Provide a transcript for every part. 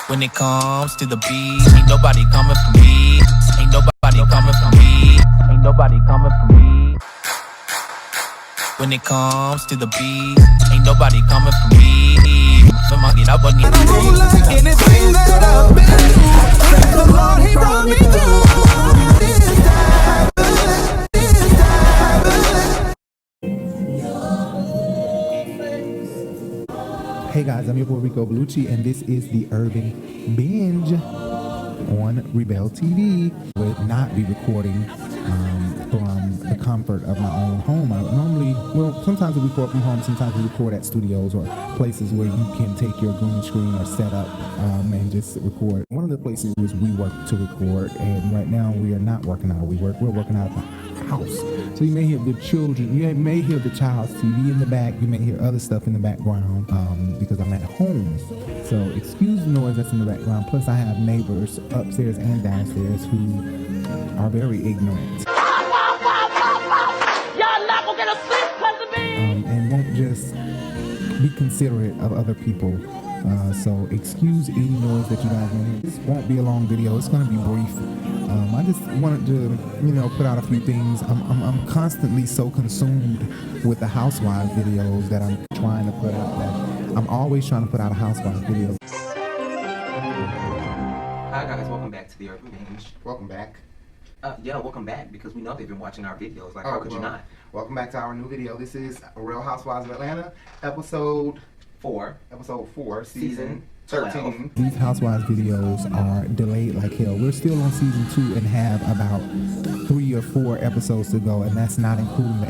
When it comes to the beat, ain't nobody coming for me. Ain't nobody coming for me. Ain't nobody coming for me. When it comes to the beat, ain't nobody coming for me. When I get up on the anything that I've been through, the Lord, He brought me through. This time. Hey guys, I'm your boy Rico Bellucci, and this is the Urban Binge on RiBelTV. I would not be recording from the comfort of my own home. I normally, well, sometimes we record from home, sometimes we record at studios or places where you can take your green screen or set up and just record. One of the places is we work to record, and right now we are not working out. We're working out of the house. So you may hear the children, you may hear the child's TV in the back, you may hear other stuff in the background because I'm at home. So excuse the noise that's in the background. Plus I have neighbors upstairs and downstairs who are very ignorant. Y'all not gonna get a sleep because of me. And won't just be considerate of other people. So excuse any noise that you guys may hear. This won't be a long video. It's going to be brief. I just wanted to, put out a few things. I'm constantly so consumed with the Housewives videos that I'm trying to put out. That I'm always trying to put out a Housewives video. Hi guys, welcome back to the Urban Binge. Welcome back. Yeah, welcome back because we know they've been watching our videos. Like, how could you not? Welcome back to our new video. This is Real Housewives of Atlanta, episode 4, season 13. These Housewives videos are delayed like hell. We're still on season 2 and have about 3 or 4 episodes to go, and that's not including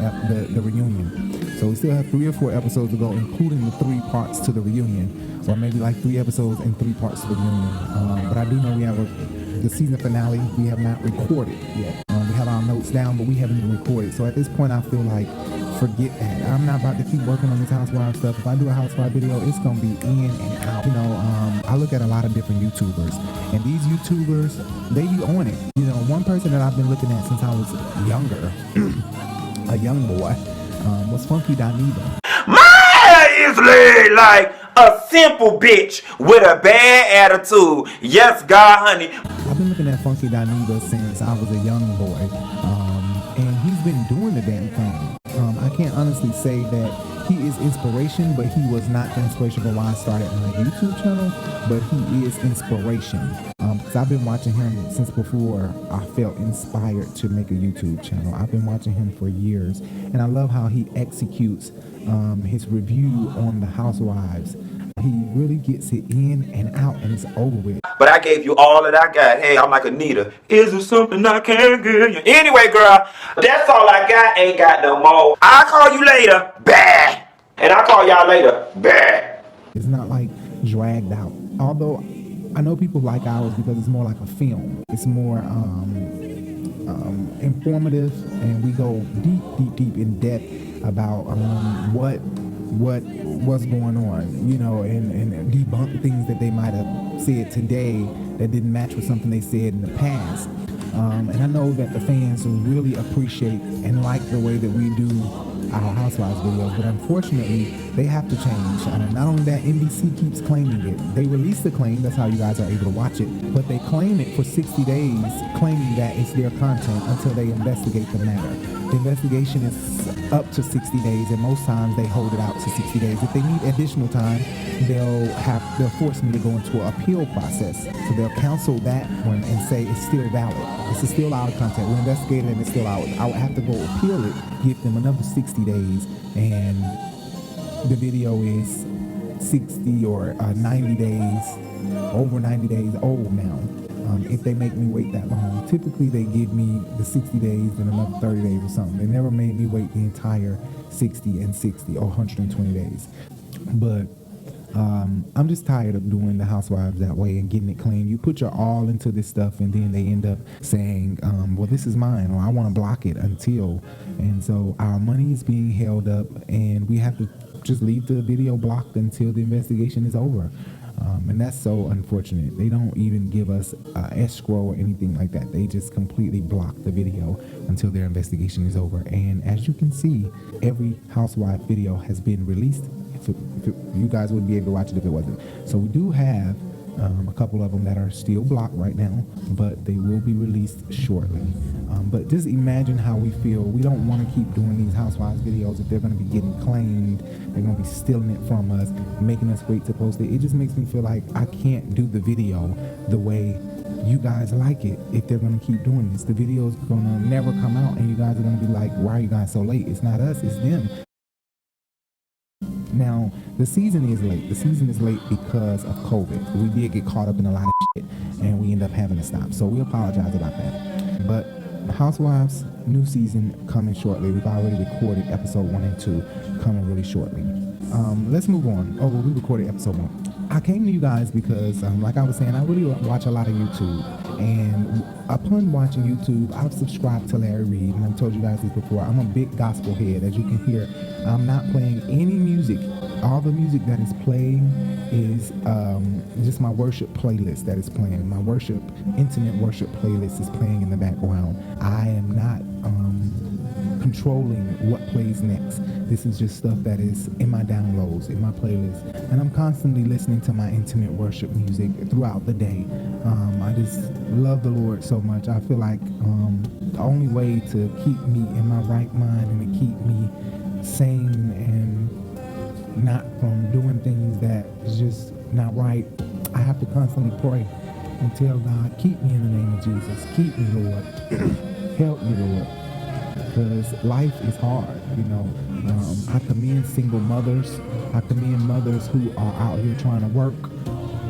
the reunion. So we still have 3 or 4 episodes to go, including the 3 parts to the reunion, or maybe like 3 episodes and 3 parts to the reunion. But I do know we have the season finale. We have not recorded yet. We have our notes down, but we haven't even recorded. So at this point, I feel like forget that. I'm not about to keep working on this Housewives stuff. If I do a Housewives video, it's gonna be in and out. I look at a lot of different YouTubers, and these YouTubers, they be on it. One person that I've been looking at since I was younger, a young boy, was Funky Dineva. My is laid like a simple bitch with a bad attitude. Yes, God, honey. I've been looking at Funky Dineva since I was a young boy, and he's been doing the damn thing. I can't honestly say that he is inspiration, but he was not the inspiration for why I started my YouTube channel, but he is inspiration. Because I've been watching him since before I felt inspired to make a YouTube channel. I've been watching him for years, and I love how he executes his review on the Housewives. He really gets it in and out, and it's over with. But I gave you all that I got. Hey, I'm like Anita. Is there something I can't give you? Anyway, girl, that's all I got. Ain't got no more. I'll call you later. Bah. And I'll call y'all later. Bah. It's not like dragged out. Although I know people like ours because it's more like a film. It's more informative, and we go deep in depth about what's going on, and debunk things that they might have said today that didn't match with something they said in the past. And I know that the fans really appreciate and like the way that we do our Housewives videos, but unfortunately they have to change. Not only that, NBC keeps claiming it. They release the claim, that's how you guys are able to watch it, but they claim it for 60 days, claiming that it's their content until they investigate the matter. The investigation is up to 60 days, and most times they hold it out to 60 days. If they need additional time, they'll force me to go into an appeal process. So they'll cancel that one and say it's still valid. This is still our content. We investigated and it's still ours. I would have to go appeal it, give them another 60 days, and the video is 60 or 90 days, over 90 days old now. If they make me wait that long, typically they give me the 60 days and another 30 days or something. They never made me wait the entire 60 and 60 or 120 days. But I'm just tired of doing the Housewives that way and getting it clean. You put your all into this stuff, and then they end up saying, well, this is mine, or I want to block it until. And so our money is being held up, and we have to just leave the video blocked until the investigation is over. And that's so unfortunate. They don't even give us escrow or anything like that. They just completely block the video until their investigation is over. And as you can see, every Housewife video has been released. You guys wouldn't be able to watch it if it wasn't. So we do have A couple of them that are still blocked right now, but they will be released shortly. But just imagine how we feel. We don't want to keep doing these Housewives videos if they're going to be getting claimed. They're going to be stealing it from us, making us wait to post it. It just makes me feel like I can't do the video the way you guys like it if they're going to keep doing this. The video's going to never come out, and you guys are going to be like, why are you guys so late? It's not us, it's them. Now, the season is late. The season is late because of COVID. We did get caught up in a lot of shit, and we end up having to stop. So we apologize about that. But Housewives, new season coming shortly. We've already recorded episode 1 and 2 coming really shortly. Let's move on. Oh, well, we recorded episode 1. I came to you guys because, like I was saying, I really watch a lot of YouTube. And upon watching YouTube, I've subscribed to Larry Reid, and I've told you guys this before. I'm a big gospel head. As you can hear, I'm not playing any music. All the music that is playing is just my worship playlist that is playing. My worship, intimate worship playlist is playing in the background. I am not controlling what plays next. This is just stuff that is in my downloads, in my playlist. And I'm constantly listening to my intimate worship music throughout the day. I just love the Lord so much. I feel like the only way to keep me in my right mind and to keep me sane and not from doing things that is just not right, I have to constantly pray and tell God, keep me in the name of Jesus. Keep me, Lord. Help me, Lord. Because life is hard, you know. I commend single mothers. I commend mothers who are out here trying to work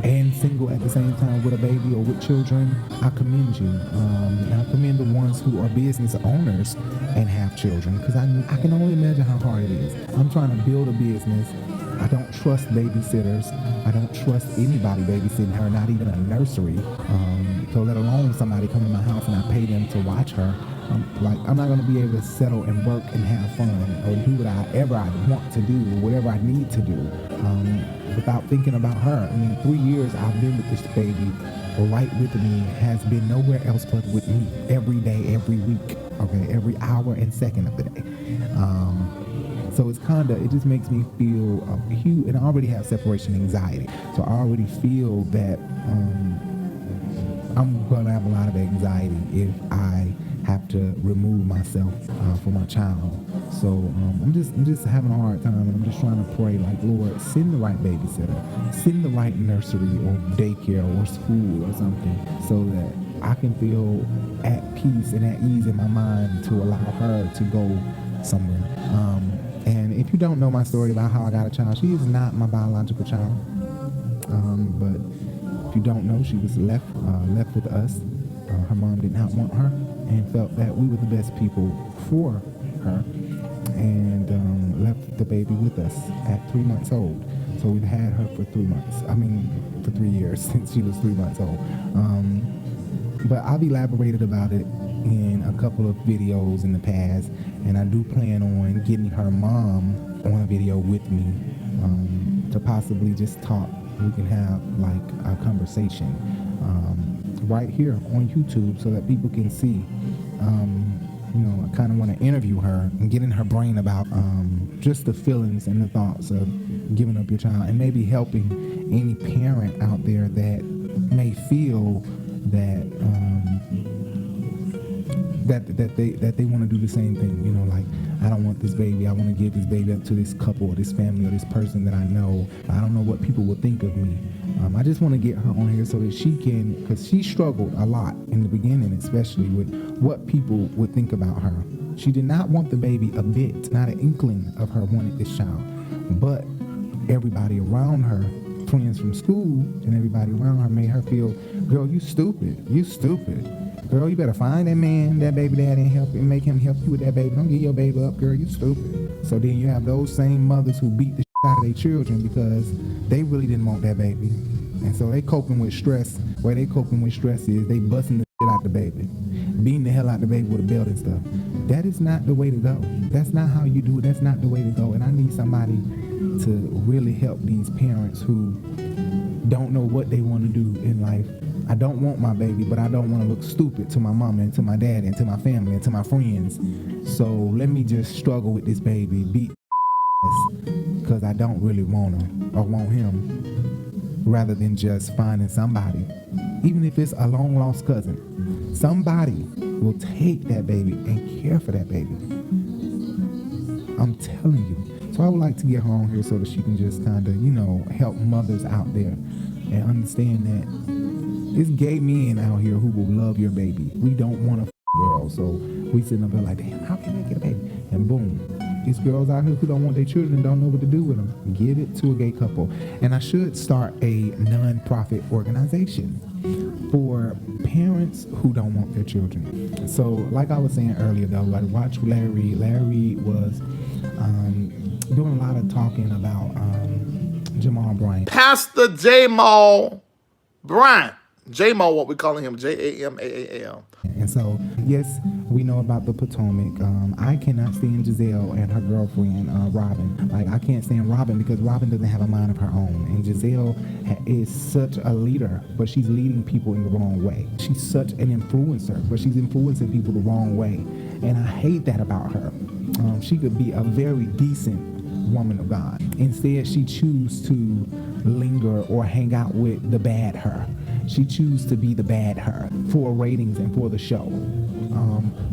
and single at the same time with a baby or with children. I commend you. I commend the ones who are business owners and have children, because I can only imagine how hard it is. I'm trying to build a business. I don't trust babysitters. I don't trust anybody babysitting her, not even a nursery. So let alone somebody come to my house and I pay them to watch her. I'm not going to be able to settle and work and have fun or do whatever I want to do or whatever I need to do without thinking about her. I mean, 3 years I've been with this baby right with me, has been nowhere else but with me every day, every week, okay, every hour and second of the day. So it just makes me feel huge, and I already have separation anxiety. So I already feel that I'm going to have a lot of anxiety if I have to remove myself from my child. So I'm just having a hard time, and I'm just trying to pray, like, Lord, send the right babysitter, send the right nursery or daycare or school or something, so that I can feel at peace and at ease in my mind to allow her to go somewhere. And if you don't know my story about how I got a child, she is not my biological child. But if you don't know, she was left with us. Her mom did not want her and felt that we were the best people for her, and left the baby with us at 3 months old. So we've had her for 3 months. For 3 years since she was 3 months old. But I've elaborated about it in a couple of videos in the past, and I do plan on getting her mom on a video with me to possibly just talk. We can have like a conversation right here on YouTube so that people can see. I kind of want to interview her and get in her brain about just the feelings and the thoughts of giving up your child, and maybe helping any parent out there that may feel that that they want to do the same thing. Like, I don't want this baby. I want to give this baby up to this couple or this family or this person that I know. I don't know what people will think of me. I just want to get her on here so that she can, because she struggled a lot in the beginning, especially with what people would think about her. She did not want the baby a bit, not an inkling of her wanting this child. But everybody around her, friends from school and everybody around her, made her feel, girl, you stupid. You stupid. Girl, you better find that man, that baby daddy, and help him, make him help you with that baby. Don't get your baby up, girl, you stupid. So then you have those same mothers who beat the shit out of their children because they really didn't want that baby. And so they coping with stress. Where they coping with stress is they busting the shit out the baby, beating the hell out the baby with a belt and stuff. That is not the way to go. That's not how you do it. That's not the way to go. And I need somebody to really help these parents who don't know what they want to do in life. I don't want my baby, but I don't want to look stupid to my mama and to my dad and to my family and to my friends. So let me just struggle with this baby, beat because I don't really want her or want him. rather than just finding somebody, even if it's a long lost cousin. Somebody will take that baby and care for that baby. I'm telling you. So I would like to get her on here so that she can just kind of, you know, help mothers out there and understand that it's gay men out here who will love your baby. We don't want a girl, so we sitting up there like, damn, how can they get a baby? And boom, these girls out here who don't want their children and don't know what to do with them, give it to a gay couple. And I should start a non-profit organization for parents who don't want their children. So like I was saying earlier though, like watch Larry. Larry was doing a lot of talking about Jamal Bryant. Pastor Jamal Bryant. Jamal, what we calling him, J-A-M-A-A-L. And so, yes, we know about the Potomac. I cannot stand Gizelle and her girlfriend, Robin. Like, I can't stand Robin because Robin doesn't have a mind of her own. And Gizelle is such a leader, but she's leading people in the wrong way. She's such an influencer, but she's influencing people the wrong way. And I hate that about her. She could be a very decent woman of God. Instead, she chooses to linger or hang out with the bad her. She chooses to be the bad her for ratings and for the show.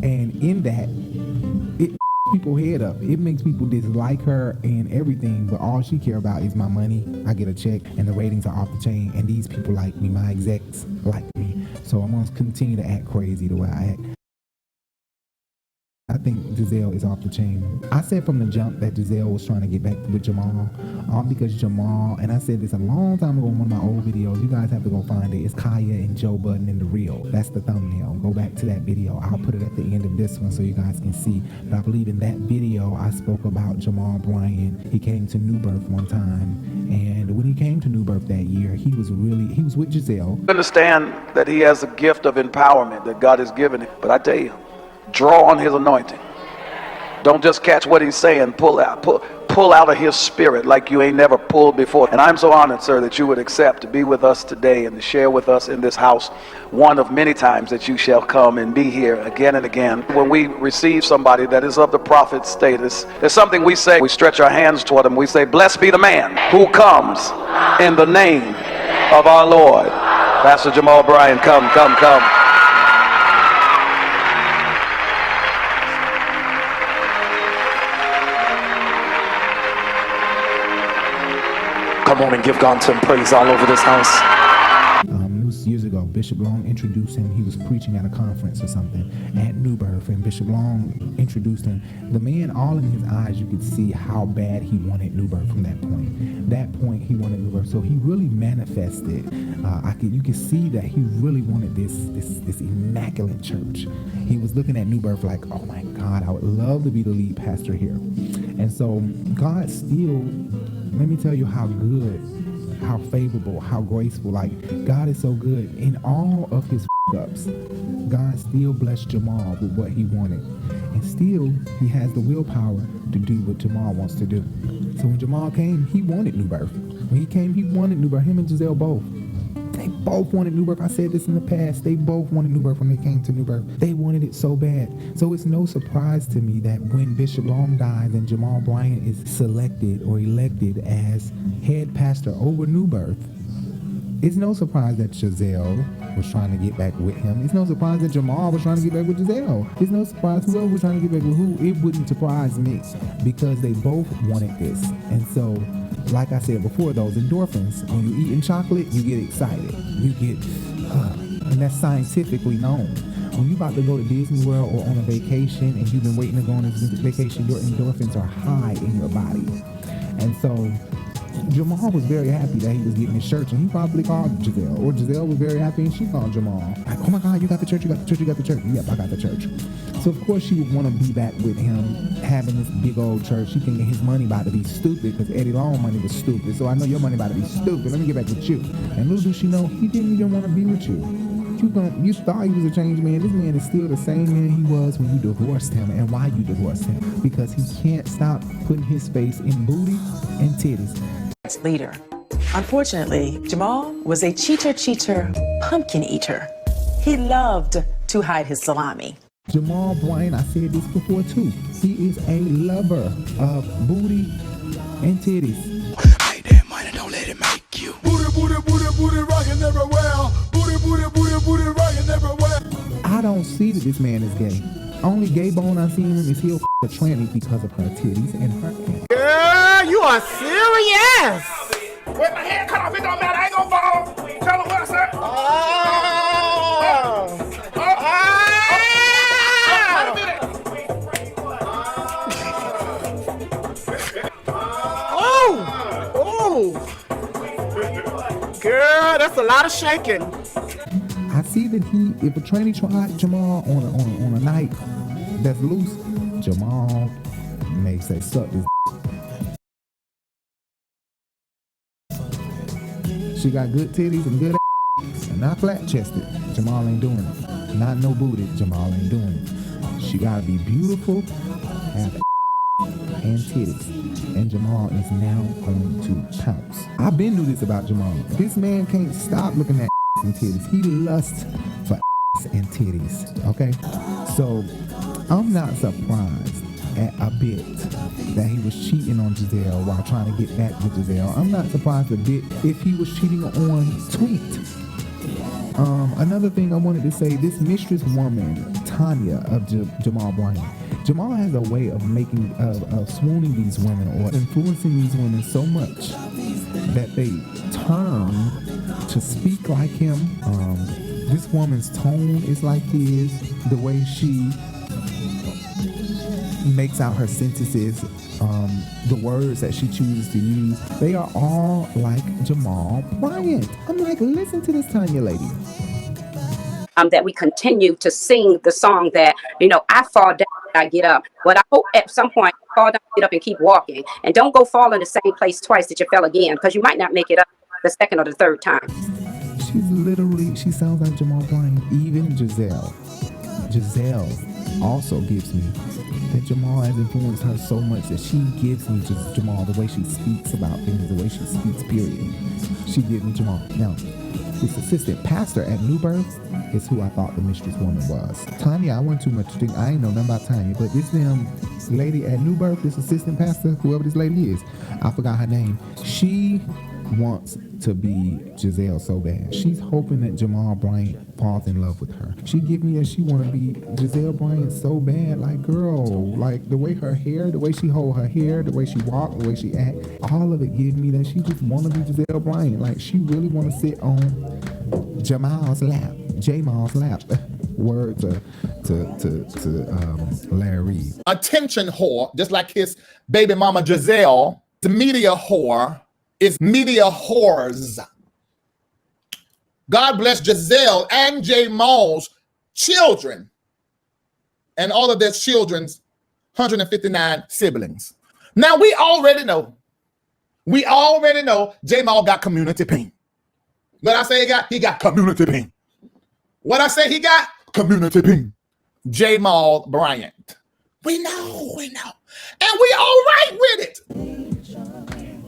And in that, it people head up. It makes people dislike her and everything, but all she care about is my money. I get a check and the ratings are off the chain, and these people like me, my execs like me. So I'm gonna continue to act crazy the way I act. I think Gizelle is off the chain. I said from the jump that Gizelle was trying to get back with Jamal, because Jamal, and I said this a long time ago in one of my old videos, you guys have to go find it. It's Kaya and Joe Budden in the Real. That's the thumbnail. Go back to that video. I'll put it at the end of this one so you guys can see. But I believe in that video, I spoke about Jamal Bryant. He came to New Birth one time, and when he came to New Birth that year, he was with Gizelle. Understand that he has a gift of empowerment that God has given him. But I tell you, draw on his anointing. Don't just catch what he's saying. Pull out of his spirit like you ain't never pulled before. And I'm so honored, sir, that you would accept to be with us today and to share with us in this house, one of many times that you shall come and be here again and again. When we receive somebody that is of the prophet status, there's something we say. We stretch our hands toward him. We say, blessed be the man who comes in the name of our Lord. Pastor Jamal Bryant, come. Come on and give God some praise all over this house. It was years ago. Bishop Long introduced him. He was preaching at a conference or something at New Birth, and Bishop Long introduced him. The man, all in his eyes, you could see how bad he wanted New Birth from that point. That point, he wanted New Birth. So he really manifested. You could see that he really wanted this immaculate church. He was looking at New Birth like, oh my God, I would love to be the lead pastor here. And so God still, let me tell you how good, how favorable, how graceful. Like, God is so good. In all of his ups, God still blessed Jamal with what he wanted. And still, he has the willpower to do what Jamal wants to do. So when Jamal came, he wanted New Birth. When he came, he wanted New Birth. Him and Gizelle both. They both wanted New Birth. I said this in the past. They both wanted New Birth when they came to New Birth. They wanted it so bad. So it's no surprise to me that when Bishop Long dies and Jamal Bryant is selected or elected as head pastor over New Birth, it's no surprise that Gizelle was trying to get back with him. It's no surprise that Jamal was trying to get back with Gizelle. It's no surprise whoever was trying to get back with who. It wouldn't surprise me because they both wanted this. And so, like I said before, those endorphins, when you're eating chocolate, you get excited. You get, and that's scientifically known. When you're about to go to Disney World or on a vacation and you've been waiting to go on this vacation, your endorphins are high in your body. And so Jamal was very happy that he was getting his church, and he probably called Gizelle, or Gizelle was very happy and she called Jamal. Like, oh my God, you got the church, you got the church, you got the church. Yep, I got the church. So of course she would want to be back with him, having this big old church. She thinking his money about to be stupid because Eddie Long money was stupid. So I know your money about to be stupid. Let me get back with you. And little does she know, he didn't even want to be with you. You thought he was a changed man. This man is still the same man he was when you divorced him. And why you divorced him? Because he can't stop putting his face in booty and titties. Leader. Unfortunately, Jamal was a cheater, pumpkin eater. He loved to hide his salami. Jamal Bryant, I said this before too. He is a lover of booty and titties. Make that money, don't let it make you. Booty, I don't see that this man is gay. Only gay bone I see him is he'll a tranny because of her titties and her ass. Girl, you are serious. With my hand cut off, it don't matter. I ain't gonna fall. Tell her what I said. Girl, that's a lot of shaking. I see that if a tranny tried Jamal on a night that's loose, Jamal may say, suck this. She got good titties and good ass, and not flat chested. Jamal ain't doing it. Not no booty. Jamal ain't doing it. She gotta be beautiful, have and titties. And Jamal is now going to pounce. I've been through this about Jamal. This man can't stop looking at and titties. He lusts for and titties. Okay? So I'm not surprised at a bit that he was cheating on Gizelle while trying to get back with Gizelle. I'm not surprised a bit if he was cheating on Tweet. Another thing I wanted to say, this mistress woman, Tunya of Jamal Bryant. Jamal has a way of swooning these women or influencing these women so much that they turn to speak like him. This woman's tone is like his. The way she makes out her sentences, the words that she chooses to use, they are all like Jamal Bryant. I'm like, listen to this Tunya lady. That we continue to sing the song that, I fall down, I get up. But I hope at some point you fall down, get up, and keep walking. And don't go fall in the same place twice that you fell again, because you might not make it up the second or the third time. She sounds like Jamal Bryant. Even Gizelle also gives me that Jamal has influenced her so much that she gives me just Jamal, the way she speaks about things, the way she speaks, period. She gives me Jamal. Now, this assistant pastor at New Birth is who I thought the mistress woman was. Tunya, I wasn't too much to think. I ain't know nothing about Tunya, but this damn lady at New Birth, this assistant pastor, whoever this lady is, I forgot her name. She wants to be Gizelle so bad. She's hoping that Jamal Bryant falls in love with her. She give me that she want to be Gizelle Bryant so bad. Like, girl, like the way her hair, the way she hold her hair, the way she walk, the way she act, all of it give me that she just want to be Gizelle Bryant. Like, she really want to sit on Jamal's lap, Jamal's lap. Word to Larry Reid. Attention whore, just like his baby mama Gizelle, the media whore. It's media whores. God bless Gizelle and Jamal's children and all of their children's 159 siblings. Now we already know Jamal got community pain. What I say he got community pain. What I say he got community pain. Jamal Bryant. We know. And we all right with it.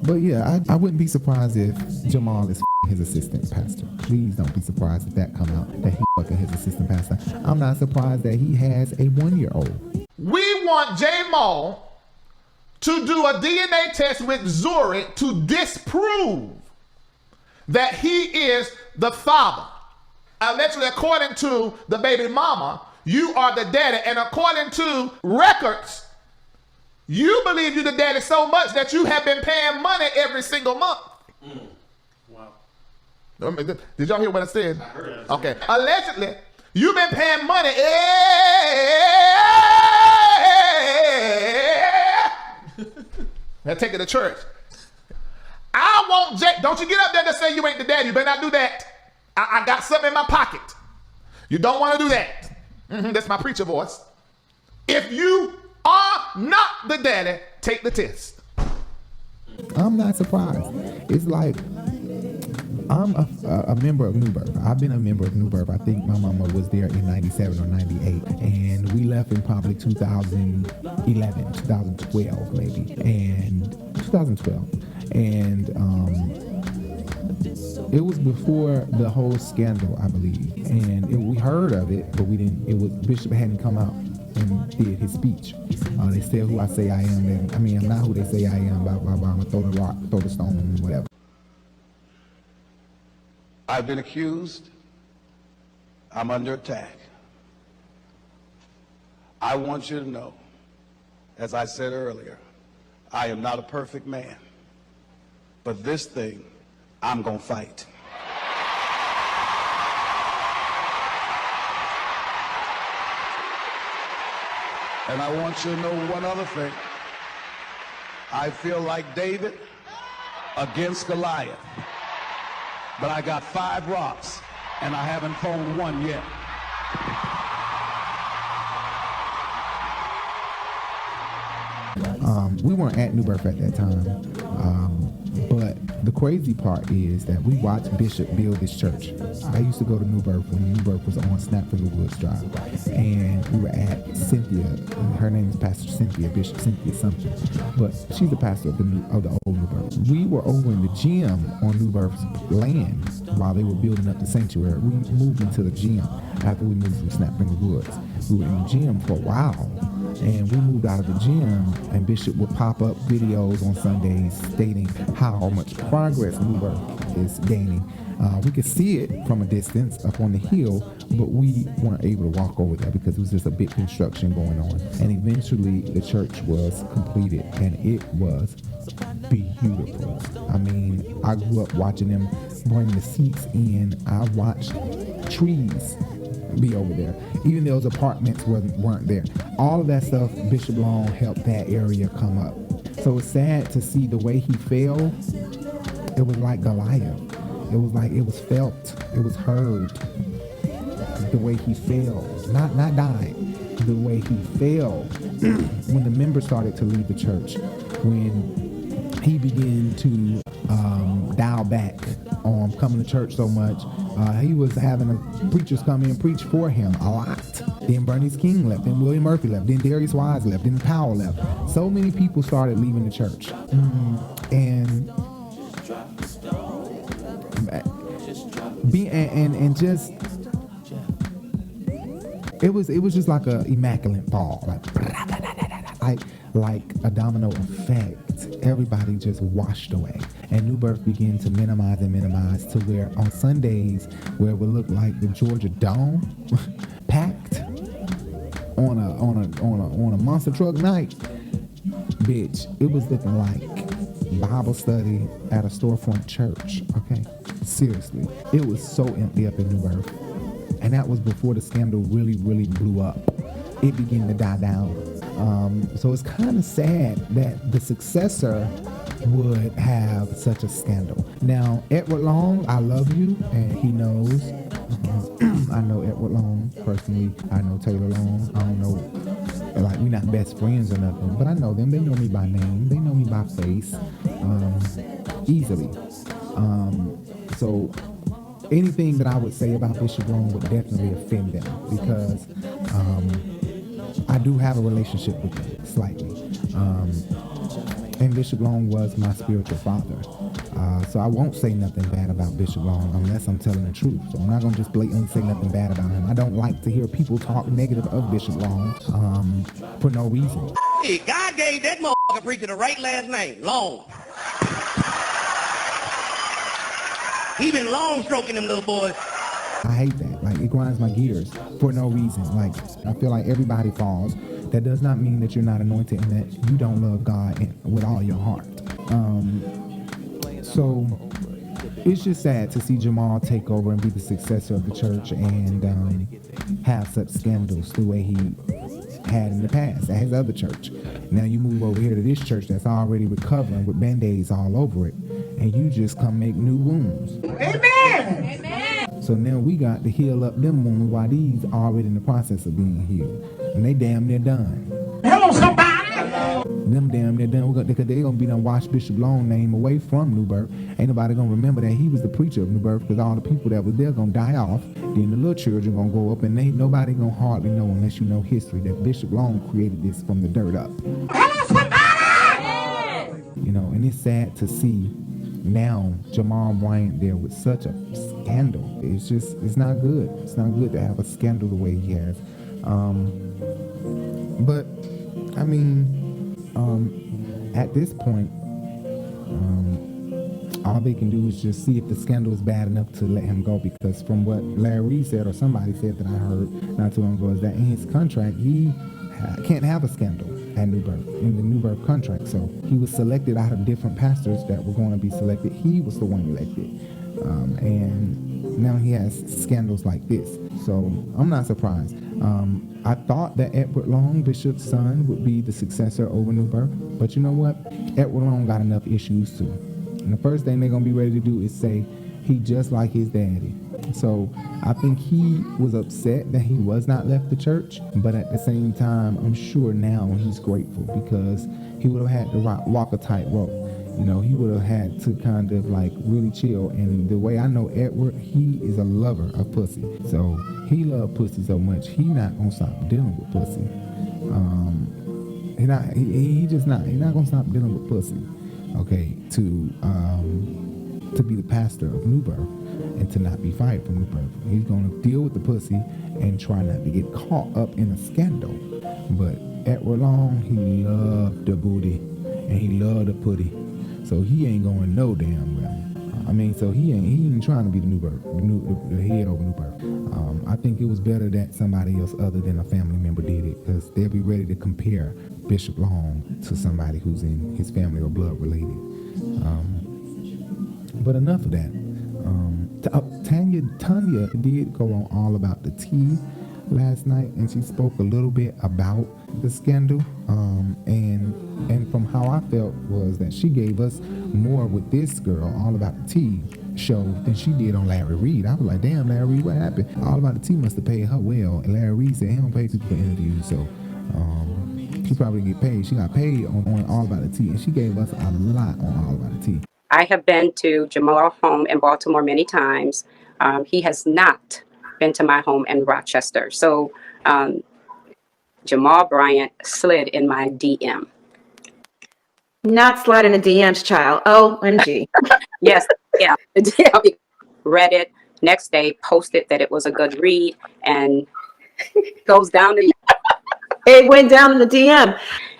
But yeah, I wouldn't be surprised if Jamal is his assistant pastor. Please don't be surprised if that come out, that he fucking his assistant pastor. I'm not surprised that he has a 1-year-old. We want Jamal to do a DNA test with Zurich to disprove that he is the father. Allegedly, according to the baby mama, you are the daddy. And according to records, you believe you're the daddy so much that you have been paying money every single month. Wow. Did y'all hear what I said? I heard it. Okay. Allegedly, you've been paying money. Now take it to church. I want Jay. Don't you get up there to say you ain't the daddy. You better not do that. I got something in my pocket. You don't want to do that. That's my preacher voice. If you are not the daddy, take the test. I'm not surprised. It's like, I'm a member of New Birth. I've been a member of New Birth. I think my mama was there in 97 or 98. And we left in probably 2011, 2012 maybe. And 2012. And it was before the whole scandal, I believe. And we heard of it, but we didn't, Bishop hadn't come out and did his speech. They said who I say I am, and I'm not who they say I am, blah, blah, blah, I'm gonna throw the rock, throw the stone, whatever. I've been accused. I'm under attack. I want you to know, as I said earlier, I am not a perfect man, but this thing I'm gonna fight. And I want you to know one other thing. I feel like David against Goliath, but I got 5 RHOPs and I haven't phoned one yet. We weren't at New Birth at that time, but the crazy part is that we watched Bishop build this church. I used to go to New Birth when New Birth was on Snapfinger Woods Drive, and we were at Cynthia. Her name is Pastor Cynthia, Bishop Cynthia something, but she's the pastor of the old New Birth. We were over in the gym on New Birth's land while they were building up the sanctuary. We moved into the gym after we moved from Snapfinger Woods. We were in the gym for a while. And we moved out of the gym, and Bishop would pop up videos on Sundays stating how much progress New Birth is gaining. We could see it from a distance up on the hill, but we weren't able to walk over there because it was just a big construction going on. And eventually the church was completed, and it was beautiful. I mean, I grew up watching them bring the seats in. I watched trees be over there, even those apartments weren't there. All of that stuff, Bishop Long helped that area come up. So it's sad to see the way he fell. It was like Goliath. It was like it was felt, it was heard. The way he fell, not died. The way he fell when the members started to leave the church, when he began to dial back on coming to church so much. He was having preachers come in and preach for him a lot. Then Bernice King left, then William Murphy left, then Darius Wise left, then Powell left. So many people started leaving the church. And just it was just like a immaculate fall, like a domino effect. Everybody just washed away, and New Birth began to minimize to where on Sundays, where it would look like the Georgia Dome packed on a monster truck night, bitch, it was looking like Bible study at a storefront church. Okay, seriously, it was so empty up in New Birth, and that was before the scandal really blew up. It began to die down. So it's kind of sad that the successor would have such a scandal. Now, Edward Long, I love you, and he knows. I know Edward Long personally. I know Taylor Long. I don't know, like, we're not best friends or nothing, but I know them. They know me by name. They know me by face, easily. So anything that I would say about Bishop Long would definitely offend them, because I do have a relationship with him, slightly. And Bishop Long was my spiritual father. So I won't say nothing bad about Bishop Long unless I'm telling the truth. So I'm not going to just blatantly say nothing bad about him. I don't like to hear people talk negative of Bishop Long for no reason. Hey, God gave that motherfucker preacher the right last name, Long. He been long stroking them little boys. I hate that. Like, it grinds my gears for no reason. Like, I feel like everybody falls. That does not mean that you're not anointed and that you don't love God with all your heart. So it's just sad to see Jamal take over and be the successor of the church and have such scandals the way he had in the past at his other church. Now you move over here to this church that's already recovering with band-aids all over it, and you just come make new wounds. Amen! Amen! So now we got to heal up them wounds while these are already in the process of being healed. And they damn near done. Hello, somebody! Them damn near done, because they gonna be done wash Bishop Long name away from New Birth. Ain't nobody gonna remember that he was the preacher of New Birth, because all the people that was there gonna die off. Then the little children gonna go up, and ain't nobody gonna hardly know, unless you know history, that Bishop Long created this from the dirt up. Hello, somebody! You know, and it's sad to see now Jamal Bryant there with such a scandal. It's just, it's not good. It's not good to have a scandal the way he has. But I mean, at this point, all they can do is just see if the scandal is bad enough to let him go, because from what Larry Reid said, or somebody said that I heard not too long ago, is that in his contract, he can't have a scandal at New Birth, in the New Birth contract. So he was selected out of different pastors that were going to be selected. He was the one elected. And now he has scandals like this. So I'm not surprised. I thought that Edward Long, Bishop's son, would be the successor over New Birth. But you know what? Edward Long got enough issues too. And the first thing they're going to be ready to do is say he just like his daddy. So I think he was upset that he was not left the church, but at the same time, I'm sure now he's grateful, because he would have had to walk a tightrope. You know, he would have had to kind of like really chill. And the way I know Edward, he is a lover of pussy. So he loved pussy so much, he not gonna stop dealing with pussy. He's not gonna stop dealing with pussy. Okay, to be the pastor of New Birth and to not be fired from New Birth. He's gonna deal with the pussy and try not to get caught up in a scandal. But Edward Long, he loved the booty and he loved the putty. So he ain't going no damn well. I mean, so he ain't trying to be the New Birth, the head over New Birth. I think it was better that somebody else other than a family member did it, because they'll be ready to compare Bishop Long to somebody who's in his family or blood related. But enough of that. Tunya did go on All About the Tea last night, and she spoke a little bit about the scandal. And from how I felt was that she gave us more with this girl, All About the Tea show, than she did on Larry Reid. I was like, damn, Larry Reid, what happened? All About the Tea must have paid her well. And Larry Reid said he don't pay people for interviews, so she probably didn't get paid. She got paid on All About the Tea, and she gave us a lot on All About the Tea. I have been to Jamal's home in Baltimore many times. He has not been to my home in Rochester. So Jamal Bryant slid in my DM. Not sliding the DMs, child. OMG. Yes, yeah. Read it. Next day, posted that it was a good read, and goes down the. It went down in the DM.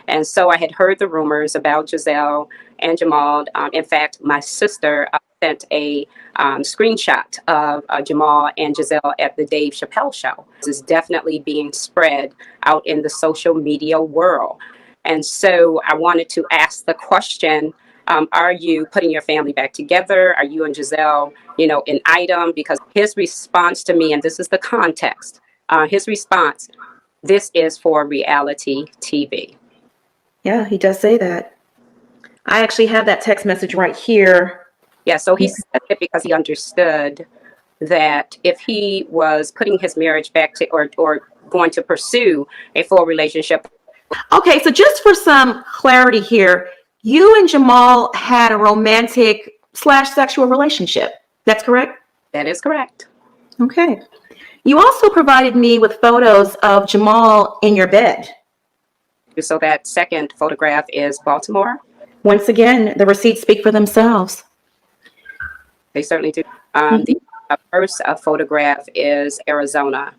And so I had heard the rumors about Gizelle and Jamal. In fact, my sister sent a screenshot of Jamal and Gizelle at the Dave Chappelle show. This is definitely being spread out in the social media world. And so I wanted to ask the question, are you putting your family back together? Are you and Gizelle, an item? Because his response to me, and this is the context, his response, this is for reality TV. Yeah, he does say that. I actually have that text message right here. Yeah, so he said it because he understood that if he was putting his marriage back to, or going to pursue a full relationship. Okay, so just for some clarity here, you and Jamal had a romantic / sexual relationship. That's correct? That is correct. Okay. You also provided me with photos of Jamal in your bed. So that second photograph is Baltimore. Once again, the receipts speak for themselves. They certainly do. The first photograph is Arizona.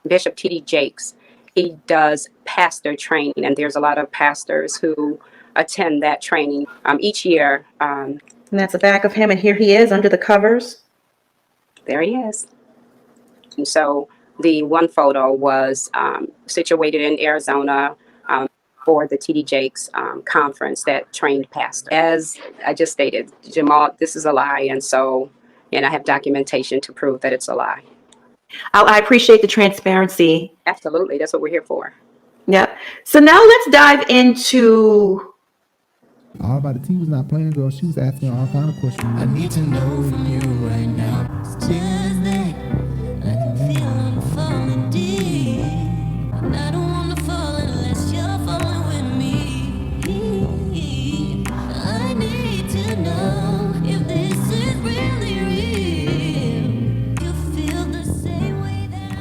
Bishop T.D. Jakes. He does pastor training, and there's a lot of pastors who attend that training each year. And that's the back of him, and here he is under the covers. There he is. And so the one photo was situated in Arizona for the T.D. Jakes conference that trained pastors. As I just stated, Jamal, this is a lie, and I have documentation to prove that it's a lie. I appreciate the transparency. Absolutely, that's what we're here for. Yeah. So now let's dive into. All About the Tea was not playing, girl. She was asking all kind of questions. I need to know from you right now. It's Tuesday, I feel I'm falling deep. And I don't want to fall unless you're falling with me. I need to know if this is really real. You feel the same way that I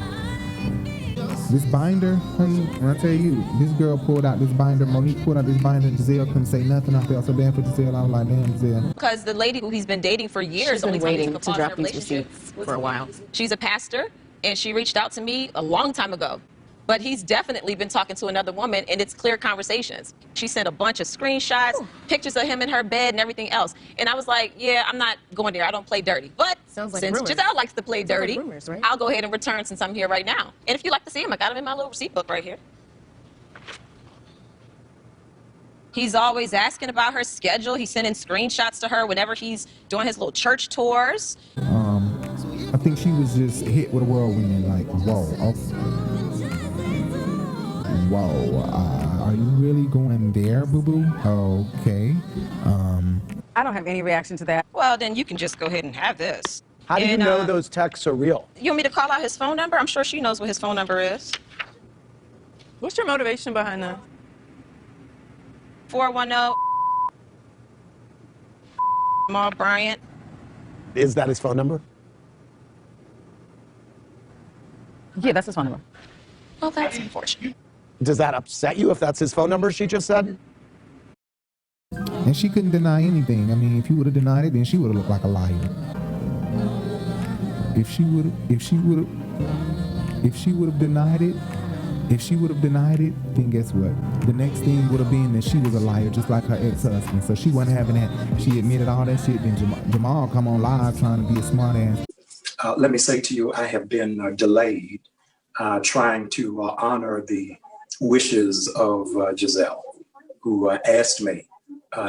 feel. This binder, honey, when I tell you, this girl pulled out this binder, Monique pulled out this binder, Gizelle couldn't say nothing. I felt so bad for Gizelle. I was like, damn, Gizelle. Because the lady who he's been dating for years She's been waiting to drop these receipts for a while. She's a pastor, and she reached out to me a long time ago. But he's definitely been talking to another woman, and it's clear conversations. She sent a bunch of screenshots, pictures of him in her bed, and everything else. And I was like, yeah, I'm not going there. I don't play dirty. But Sounds like since rumors. Gizelle likes to play Sounds like dirty, rumors, right? I'll go ahead and return since I'm here right now. And if you'd like to see him, I got him in my little receipt book right here. He's always asking about her schedule. He's sending screenshots to her whenever he's doing his little church tours. I think she was just hit with a whirlwind, like, whoa, whoa, are you really going there, boo-boo? Okay. I don't have any reaction to that. Well, then you can just go ahead and have this. How do you And, know those texts are real? You want me to call out his phone number? I'm sure she knows what his phone number is. What's your motivation behind that? 410 Jamal Bryant. Is that his phone number? Yeah, that's his phone number. Well, that's unfortunate. Does that upset you if that's his phone number she just said? And she couldn't deny anything. I mean, if you would have denied it, then she would have looked like a liar. If she would have denied it, then guess what? The next thing would have been that she was a liar, just like her ex-husband. So she wasn't having that. She admitted all that shit. Then Jamal come on live trying to be a smart ass. Let me say to you, I have been delayed trying to honor the wishes of Gizelle, who asked me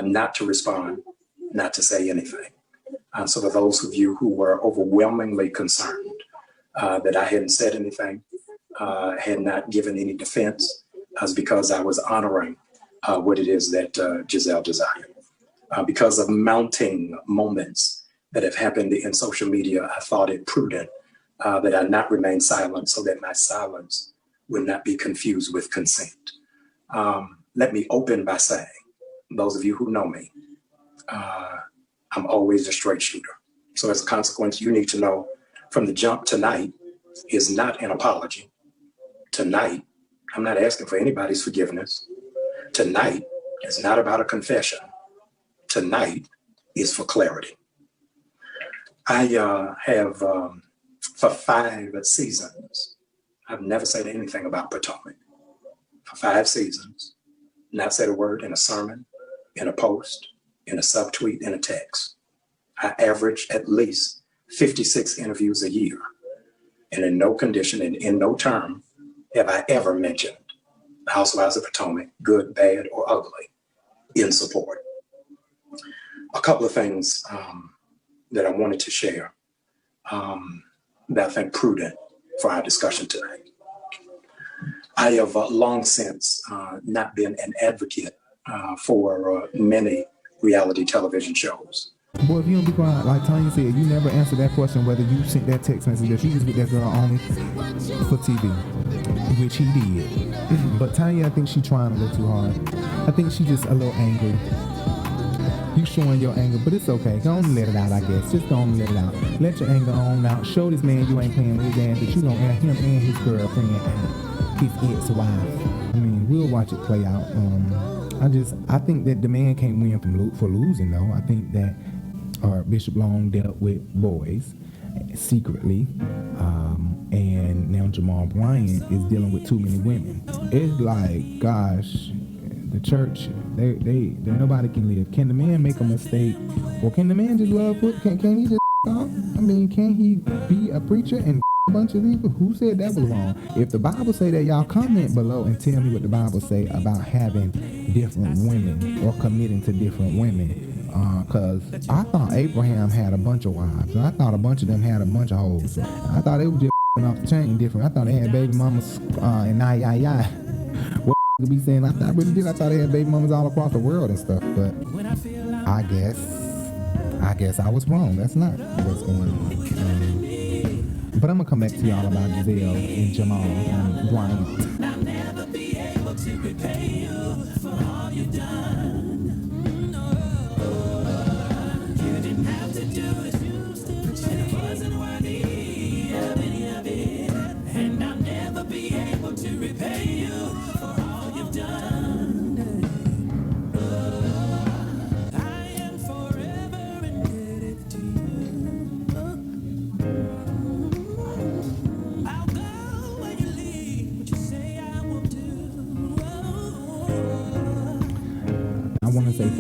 not to respond, not to say anything. So for those of you who were overwhelmingly concerned that I hadn't said anything, had not given any defense, was because I was honoring what it is that Gizelle desired. Because of mounting moments that have happened in social media, I thought it prudent that I not remain silent so that my silence would not be confused with consent. Let me open by saying, those of you who know me, I'm always a straight shooter. So as a consequence, you need to know from the jump, tonight is not an apology. Tonight, I'm not asking for anybody's forgiveness. Tonight is not about a confession. Tonight is for clarity. I have, for 5 seasons, I've never said anything about Potomac. For 5 seasons, not said a word in a sermon, in a post, in a subtweet, in a text. I average at least 56 interviews a year. And in no condition and in no term have I ever mentioned the Housewives of Potomac, good, bad, or ugly, in support. A couple of things that I wanted to share that I think prudent for our discussion tonight. I have long since not been an advocate for many reality television shows. Boy, if you don't be quiet, like Tunya said, you never answered that question whether you sent that text message that she was with that girl only for TV, which he did. But Tunya, I think she trying a little too hard. I think she just a little angry. You showing your anger, but it's okay. Go on and let it out, I guess. Just go on and let it out. Let your anger on out. Show this man you ain't playing with his ass, that you don't air him and his girlfriend and his ex-wife. I mean, we'll watch it play out. I think that the man can't win for losing, though. I think that Bishop Long dealt with boys secretly, and now Jamal Bryant is dealing with too many women. It's like, gosh, the church, they nobody can live. Can the man make a mistake, or can the man just love? Can he just off? I mean, can he be a preacher and a bunch of people? Who said that was wrong? If the Bible say that, y'all comment below and tell me what the Bible say about having different women or committing to different women. Cause I thought Abraham had a bunch of wives. I thought a bunch of them had a bunch of hoes. I thought it was just off the chain different. I thought they had baby mamas and what to be saying? I really did. I thought they had baby mamas all across the world and stuff. But I guess I was wrong. That's not what's going on. But I'm gonna come back to y'all about Gizelle and Jamal Bryant. I'll never be able to repay you for all you've done. You didn't have to do it, and I wasn't worthy of any of it. And I'll never be able to repay you for all you've done. I am forever indebted to you. I'll go when you leave, what you say.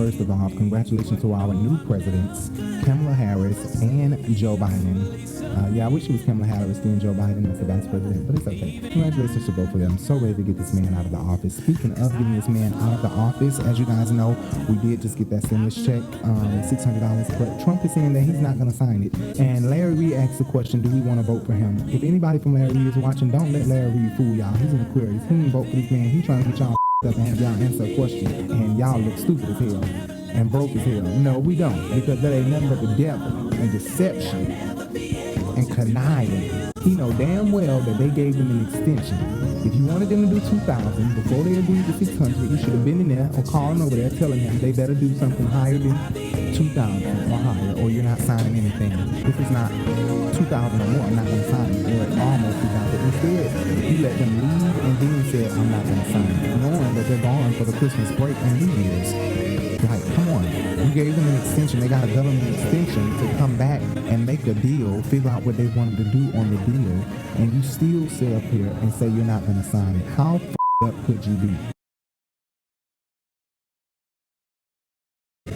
first of all, congratulations to our new presidents, Kamala Harris and Joe Biden. Yeah, I wish it was Kamala Harris and Joe Biden as the vice president, but it's okay. Congratulations to both of them. So ready to get this man out of the office. Speaking of getting this man out of the office, as you guys know, we did just get that stimulus check, $600, but Trump is saying that he's not going to sign it. And Larry Reid asked the question, do we want to vote for him? If anybody from Larry Reid is watching, don't let Larry Reid fool y'all. He's an Aquarius. He didn't vote for this man. He's trying to get y'all up and have y'all answer a question, and y'all look stupid as hell and broke as hell. No, we don't, because that ain't nothing but the devil and deception and conniving. He know damn well that they gave them an extension. If you wanted them to do 2,000 before they agreed to 600, you should have been in there or calling over there telling them they better do something higher than 2,000 or higher, or you're not signing anything. If it's not 2,000 or more, I'm not going to sign it, or almost 2,000. Instead, he let them leave and then said, I'm not going to sign it, knowing that they're gone for the Christmas break and New Year's. Like, come on. You gave them an extension. They got a government extension to come back and make a deal, figure out what they wanted to do on the deal, and you still sit up here and say you're not going to sign it. How f***ed up could you be?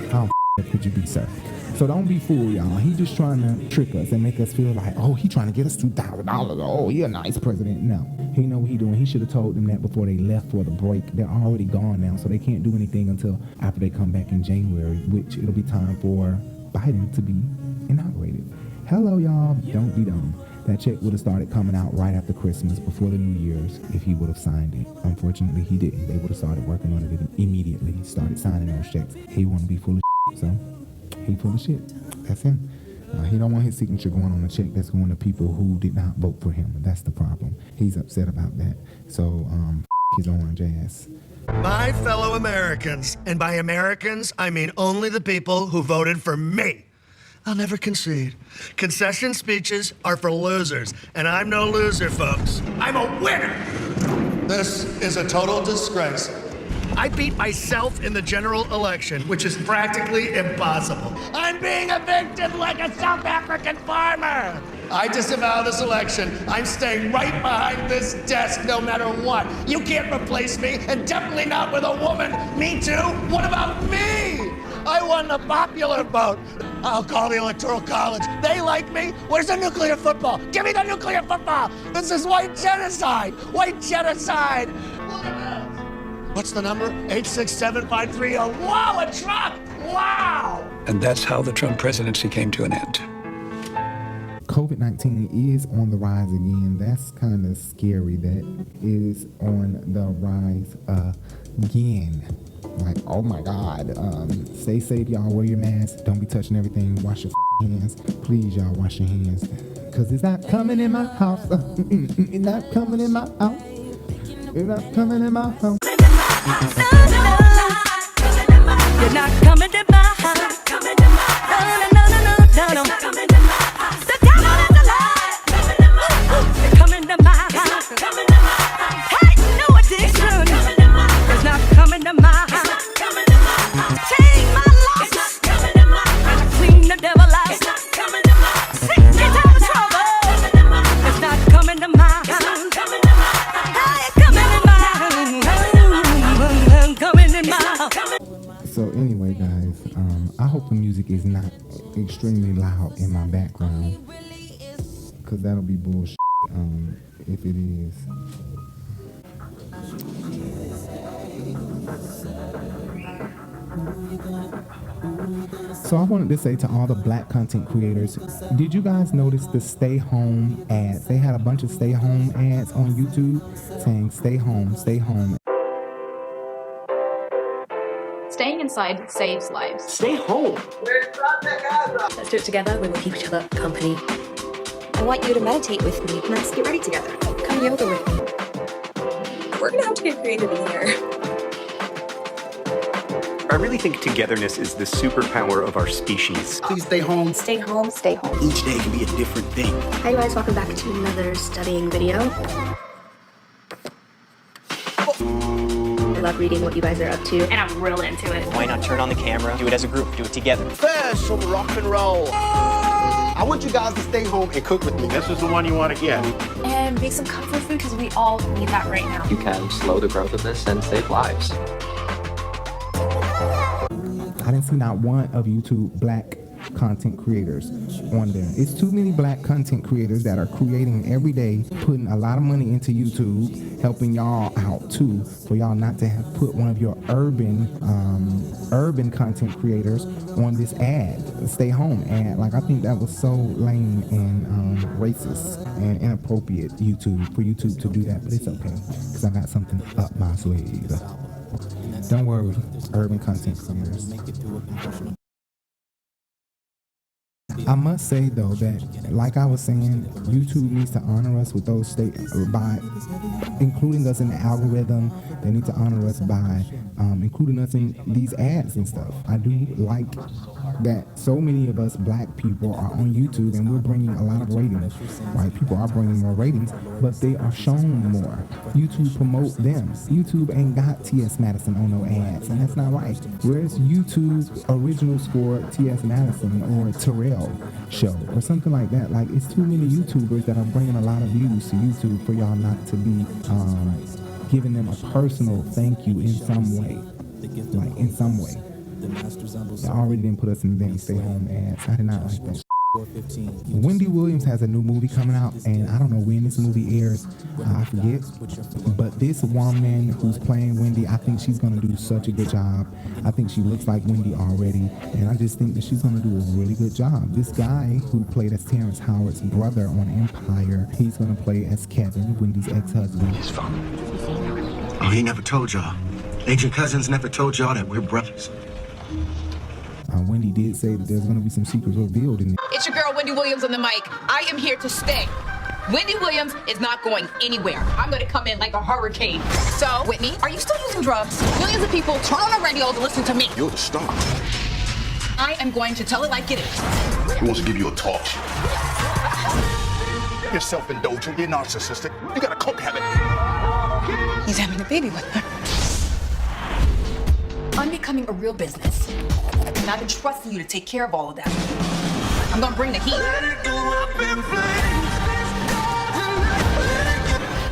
How f***ed up could you be, sir? So don't be fooled, y'all. He just trying to trick us and make us feel like, oh, he trying to get us $2,000. Oh, he a nice president. No, he know what he doing. He should have told them that before they left for the break. They're already gone now, so they can't do anything until after they come back in January, which it'll be time for Biden to be inaugurated. Hello, y'all. Don't be dumb. That check would have started coming out right after Christmas, before the New Year's, if he would have signed it. Unfortunately, he didn't. They would have started working on it immediately. He started signing those checks. He wouldn't be full of shit, so he full of shit. That's him. He don't want his signature going on a check that's going to people who did not vote for him. That's the problem. He's upset about that. So, his orange ass. My fellow Americans, and by Americans, I mean only the people who voted for me. I'll never concede. Concession speeches are for losers, and I'm no loser, folks. I'm a winner! This is a total disgrace. I beat myself in the general election, which is practically impossible. I'm being evicted like a South African farmer! I disavow this election. I'm staying right behind this desk no matter what. You can't replace me, and definitely not with a woman. Me too? What about me? I won the popular vote. I'll call the Electoral College. They like me. Where's the nuclear football? Give me the nuclear football. This is white genocide. White genocide. What's the number? 867-530. Wow, a Trump. Wow. And that's how the Trump presidency came to an end. COVID-19 is on the rise again. That's kind of scary that it is on the rise again. Like, oh my God. Stay safe, y'all. Wear your masks. Don't be touching everything. Wash your hands. Please, y'all, wash your hands. Because it's not coming in my house. It's not coming in my house. It's not coming in my house. You're not coming to my house. No, no, no, no, no, no. The devil is alive. You're coming to my house. Hey, no addiction. It's not coming to my house. Take my losses and clean the devil out. 60 times trouble. It's not coming to my house. So anyway, guys, I hope the music is not extremely loud in my background, because that'll be bullshit if it is. So I wanted to say to all the black content creators, did you guys notice the stay home ads? They had a bunch of stay home ads on YouTube saying stay home, stay home. Staying inside saves lives. Stay home. Let's do it together. We will keep each other company. I want you to meditate with me. Let's get ready together. Come yoga with me. We're gonna have to get creative in here. I really think togetherness is the superpower of our species. Please stay home. Stay home. Stay home. Each day can be a different thing. Hi guys, welcome back to another studying video. I love reading what you guys are up to, and I'm real into it. Why not turn on the camera, do it as a group, do it together. First, some rock and roll. I want you guys to stay home and cook with me. This is the one you want to get. And make some comfort food because we all need that right now. You can slow the growth of this and save lives. I didn't see not one of YouTube black content creators on there. It's too many black content creators that are creating every day, putting a lot of money into YouTube, helping y'all out too, for y'all not to have put one of your urban content creators on this ad, stay home ad. Like, I think that was so lame and racist and inappropriate for YouTube to do that, but it's okay, because I got something up my sleeve. Don't worry, urban content creators. I must say though that, like I was saying, YouTube needs to honor us with those by including us in the algorithm. They need to honor us by including us in these ads and stuff. I do like that so many of us black people are on YouTube and we're bringing a lot of ratings. White people are bringing more ratings, but they are shown more. YouTube promote them. YouTube ain't got T.S. Madison on no ads, and that's not right. Where's YouTube originals for T.S. Madison or Terrell show or something like that? Like, it's too many YouTubers that are bringing a lot of views to YouTube for y'all not to be giving them a personal thank you in some way. Like, in some way. They already didn't put us in the damn stay home ads. I did not like that. Wendy Williams has a new movie coming out, and I don't know when this movie airs. I forget. But this woman who's playing Wendy, I think she's going to do such a good job. I think she looks like Wendy already, and I just think that she's going to do a really good job. This guy who played as Terrence Howard's brother on Empire, he's going to play as Kevin, Wendy's ex-husband. His phone. Oh, he never told y'all. Agent Cousins never told y'all that we're brothers. Wendy did say that there's going to be some secrets revealed in it. It's your girl, Wendy Williams, on the mic. I am here to stay. Wendy Williams is not going anywhere. I'm going to come in like a hurricane. So, Whitney, are you still using drugs? Millions of people turn on the radio to listen to me. You're the star. I am going to tell it like it is. He wants to give you a talk show. You're self-indulgent. You're narcissistic. You got a coke habit. He's having a baby with her. I'm becoming a real business. And I've been trusting you to take care of all of that. I'm gonna bring the heat.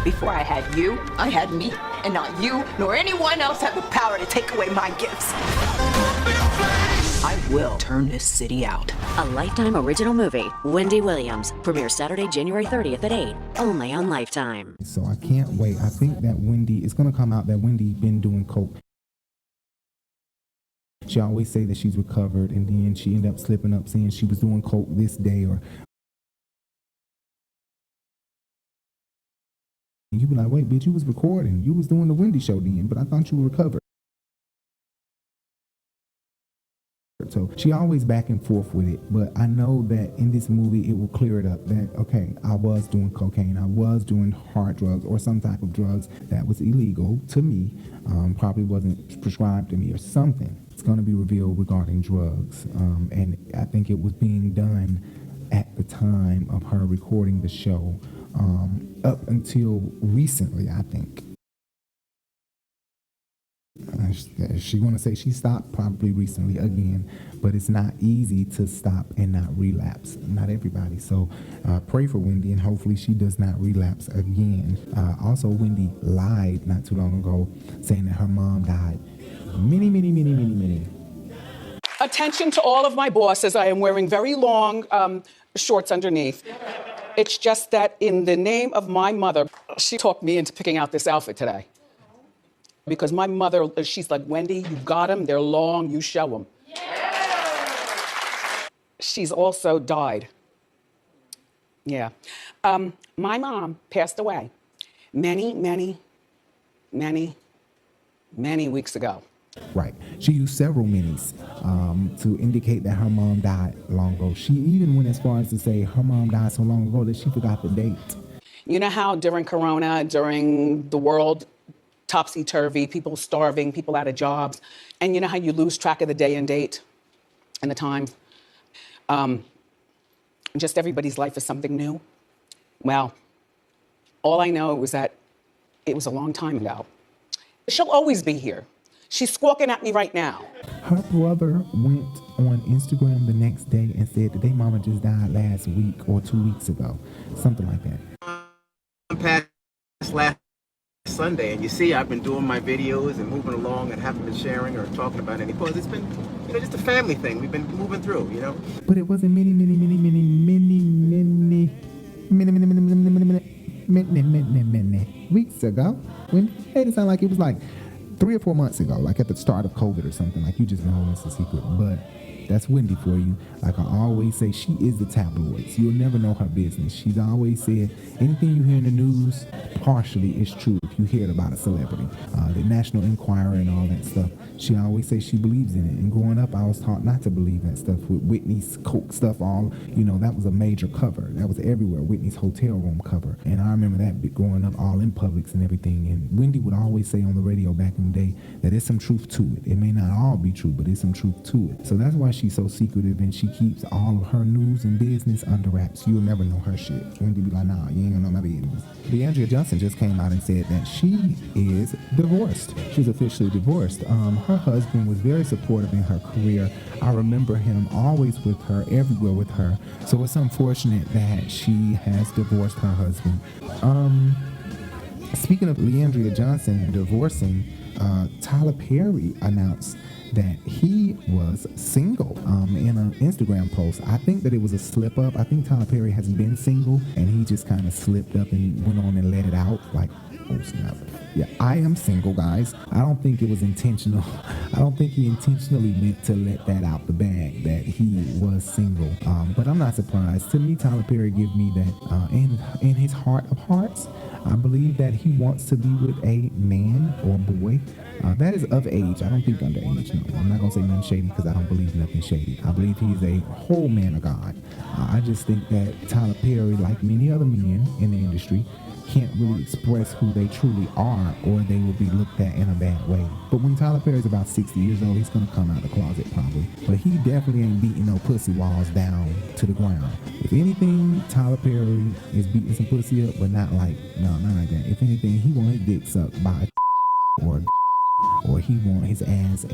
Before I had you, I had me. And not you, nor anyone else have the power to take away my gifts. I will turn this city out. A Lifetime original movie, Wendy Williams, premieres Saturday, January 30th at 8, only on Lifetime. So I can't wait. I think that Wendy, it's gonna come out that Wendy been doing coke. She always say that she's recovered, and then she ended up slipping up saying she was doing coke this day, or you be like, wait, bitch, you was recording. You was doing the Wendy show then, but I thought you were recovered. So she always back and forth with it, but I know that in this movie it will clear it up that, okay, I was doing cocaine, I was doing hard drugs or some type of drugs that was illegal to me, probably wasn't prescribed to me or something. It's going to be revealed regarding drugs, and I think it was being done at the time of her recording the show, up until recently, I think. She want to say she stopped probably recently again, but it's not easy to stop and not relapse. Not everybody. So pray for Wendy, and hopefully she does not relapse again. Also, Wendy lied not too long ago, saying that her mom died many. Attention to all of my bosses. I am wearing very long shorts underneath. It's just that in the name of my mother, she talked me into picking out this outfit today. Because my mother, she's like, Wendy, you got them, they're long, you show them. Yeah. She's also died. Yeah. My mom passed away many weeks ago. Right. She used several minis to indicate that her mom died long ago. She even went as far as to say her mom died so long ago that she forgot the date. You know how during Corona, during the world, topsy-turvy, people starving, people out of jobs. And you know how you lose track of the day and date and the time? Just everybody's life is something new. Well, all I know was that it was a long time ago. She'll always be here. She's squawking at me right now. Her brother went on Instagram the next day and said that their mama just died last week or 2 weeks ago. Something like that. Past last Sunday, and you see I've been doing my videos and moving along and haven't been sharing or talking about any pause. It's been, just a family thing. We've been moving through, But it wasn't many weeks ago. When it made it sound like it was like 3 or 4 months ago, like at the start of COVID or something. Like you just know it's a secret, but that's Wendy for you. Like I always say, she is the tabloids. You'll never know her business. She's always said anything you hear in the news partially is true if you hear it about a celebrity. The National Enquirer and all that stuff. She always says she believes in it. And growing up, I was taught not to believe that stuff. With Whitney's Coke stuff, that was a major cover. That was everywhere. Whitney's hotel room cover. And I remember that growing up all in Publix and everything. And Wendy would always say on the radio back in the day that there's some truth to it. It may not all be true, but there's some truth to it. So that's why she's so secretive, and she keeps all of her news and business under wraps. You'll never know her shit. Wendy be like, nah, you ain't gonna know my business. Leandria Johnson just came out and said that she is divorced. She's officially divorced. Her husband was very supportive in her career. I remember him always with her, everywhere with her. So it's unfortunate that she has divorced her husband. Speaking of Leandria Johnson divorcing, Tyler Perry announced that he was single in an Instagram post. I think that it was a slip up. I think Tyler Perry has been single, and he just kind of slipped up and went on and let it out like, oh snap. Yeah, I am single, guys. I don't think it was intentional. I don't think he intentionally meant to let that out the bag, that he was single. But I'm not surprised. To me, Tyler Perry gives me that in his heart of hearts, I believe that he wants to be with a man or boy that is of age. I don't think underage, no. I'm not going to say nothing shady because I don't believe nothing shady. I believe he's a whole man of God. I just think that Tyler Perry, like many other men in the industry, can't really express who they truly are, or they will be looked at in a bad way. But when Tyler Perry's about 60 years old, he's going to come out of the closet probably. But he definitely ain't beating no pussy walls down to the ground. If anything, Tyler Perry is beating some pussy up, but not like that. If anything, he want his dick sucked by or he want his ass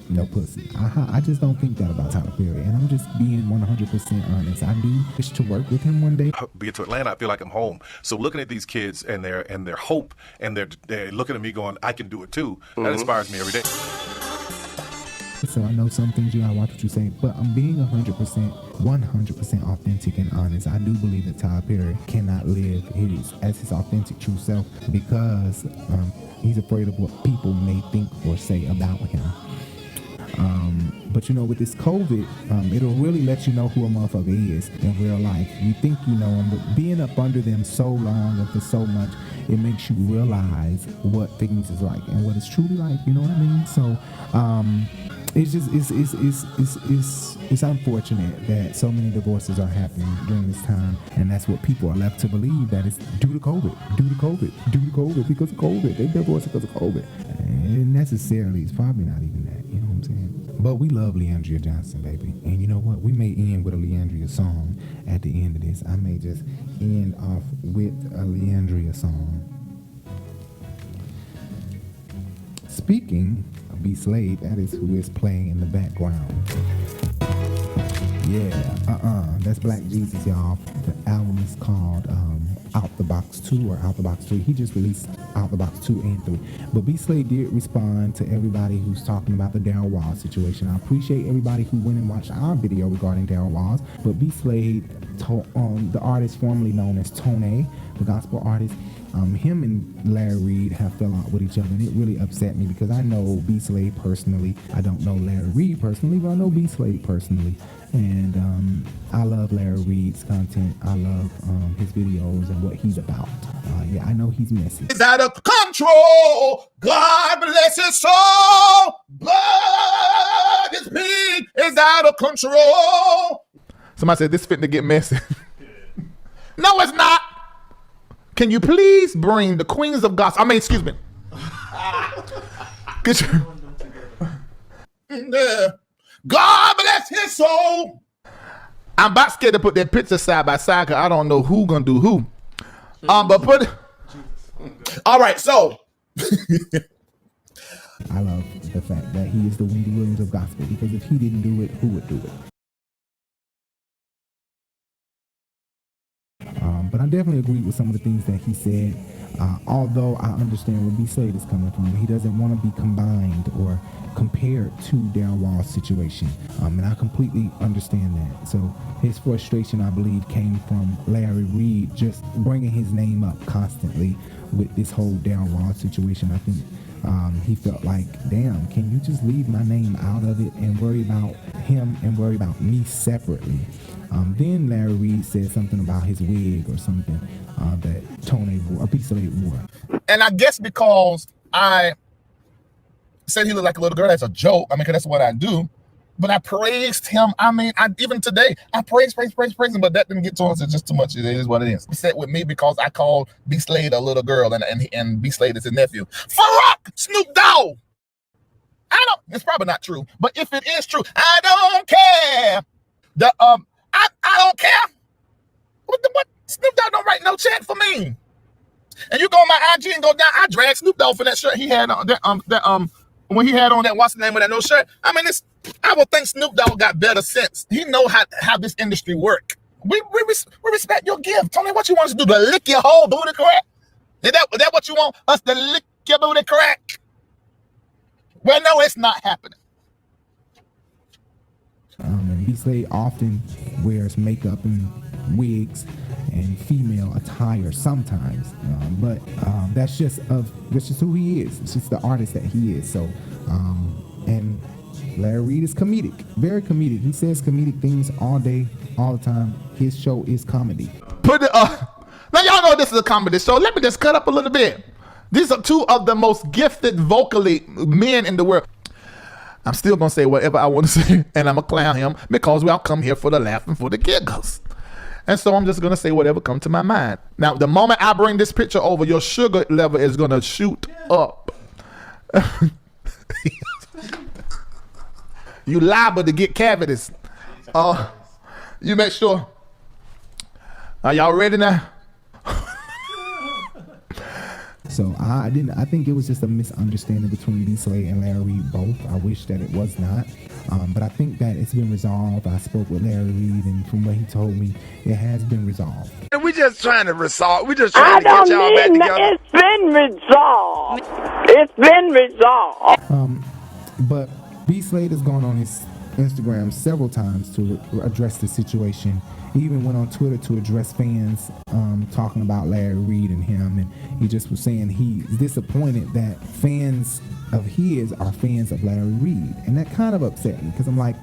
no pussy. I just don't think that about Tyler Perry, and I'm just being 100% honest. I do wish to work with him one day. Be it to Atlanta, I feel like I'm home. So looking at these kids and their hope, and they're looking at me going, I can do it too. That inspires me every day. So I know some things you gotta watch what you say, but I'm being 100% authentic and honest. I do believe that Tyler Perry cannot live as his authentic true self because he's afraid of what people may think or say about him. But with this COVID, it'll really let you know who a motherfucker is in real life. You think you know him, but being up under them so long and for so much, it makes you realize what things is like and what it's truly like. You know what I mean? So, it's just it's unfortunate that so many divorces are happening during this time, and that's what people are left to believe, that it's due to COVID, because of COVID. They divorced because of COVID. And necessarily, it's probably not even that. You know what I'm saying? But we love Leandria Johnson, baby. And you know what? We may end with a Leandria song at the end of this. I may just end off with a Leandria song. Speaking of B.SLADE, that is who is playing in the background. Yeah, that's Black Jesus, y'all. The album is called Out the Box 2 or Out the Box 3. He just released Out the Box 2 and 3. But B.SLADE did respond to everybody who's talking about the Daryl Walls situation. I appreciate everybody who went and watched our video regarding Daryl Walls. But B.SLADE, the artist formerly known as Tone, the gospel artist, him and Larry Reid have fell out with each other, and it really upset me because I know B.SLADE personally. I don't know Larry Reid personally, but I know B.SLADE personally. And I love Larry Reid's content. I love his videos and what he's about. Yeah, I know he's messy. Is out of control. God bless his soul. Blood is big. Is out of control. Somebody said this fitting to get messy. No, it's not. Can you please bring the queens of gospel? Excuse me. Get your... God bless his soul. I'm about scared to put that picture side by side because I don't know who gonna do who. But put. All right, so. I love the fact that he is the Wendy Williams of gospel, because if he didn't do it, who would do it? But I definitely agree with some of the things that he said. Although I understand where B.Slade is coming from, he doesn't want to be combined or compared to Darren Wall's situation, and I completely understand that. So his frustration, I believe, came from Larry Reid just bringing his name up constantly with this whole Darren Wall situation. I think he felt like, damn, can you just leave my name out of it and worry about him and worry about me separately? Then Larry Reid said something about his wig or something that Tony wore, or B.Slade wore. And I guess because I said he looked like a little girl, that's a joke. I mean, 'cause that's what I do. But I praised him. I mean, even today, I praise him, but that didn't get to us. It's just too much. It is what it is. He said with me because I called B.Slade a little girl, and B.Slade is his nephew. Farouk Snoop Dogg. It's probably not true, but if it is true, I don't care. I don't care. What? Snoop Dogg don't write no check for me. And you go on my IG and go down. I dragged Snoop Dogg for that shirt he had on when he had on that, what's the name of that no shirt? I mean, I would think Snoop Dogg got better sense. He know how this industry work. We respect your gift. Tony, what you want us to do? To lick your whole booty crack? Is that what you want us to lick your booty crack? Well, no, it's not happening. And B.Slade often wears makeup and wigs and female attire sometimes, but that's just who he is. It's just the artist that he is. So, and Larry Reid is comedic, very comedic. He says comedic things all day, all the time. His show is comedy. Now y'all know this is a comedy show. Let me just cut up a little bit. These are two of the most gifted vocally men in the world. I'm still gonna say whatever I want to say, and I'm gonna clown him because we all come here for the laugh and for the giggles. And so I'm just gonna say whatever comes to my mind. Now, the moment I bring this picture over, your sugar level is gonna shoot up. You liable to get cavities. You make sure. Are y'all ready now? So I think it was just a misunderstanding between B.Slade and Larry Reid both. I wish that it was not. But I think that it's been resolved. I spoke with Larry Reid, and from what he told me, it has been resolved. We just trying to resolve. We just trying to get y'all back together. It's been resolved. It's been resolved. But B.Slade has gone on his Instagram several times to address the situation. He even went on Twitter to address fans talking about Larry Reid and him, and he just was saying he's disappointed that fans of his are fans of Larry Reid, and that kind of upset me because I'm like,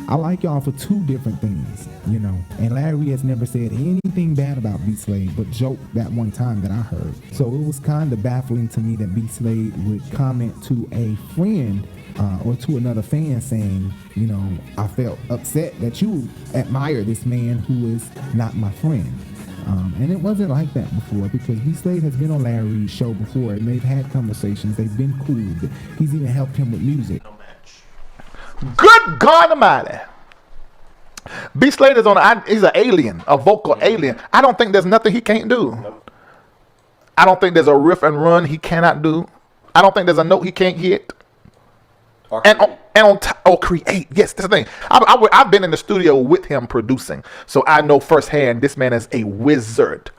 I like y'all for two different things, you know. And Larry Reid has never said anything bad about B.Slade, but joked that one time that I heard. So it was kind of baffling to me that B.Slade would comment to a friend or to another fan saying, you know, I felt upset that you admire this man who is not my friend. And it wasn't like that before because B.Slade has been on Larry Reid's show before and they've had conversations. They've been cool. He's even helped him with music. Good God Almighty. B.Slade is he's an alien, a vocal alien. I don't think there's nothing he can't do. I don't think there's a riff and run he cannot do. I don't think there's a note he can't hit. Or create. Yes, that's the thing. I've been in the studio with him producing, so I know firsthand this man is a wizard.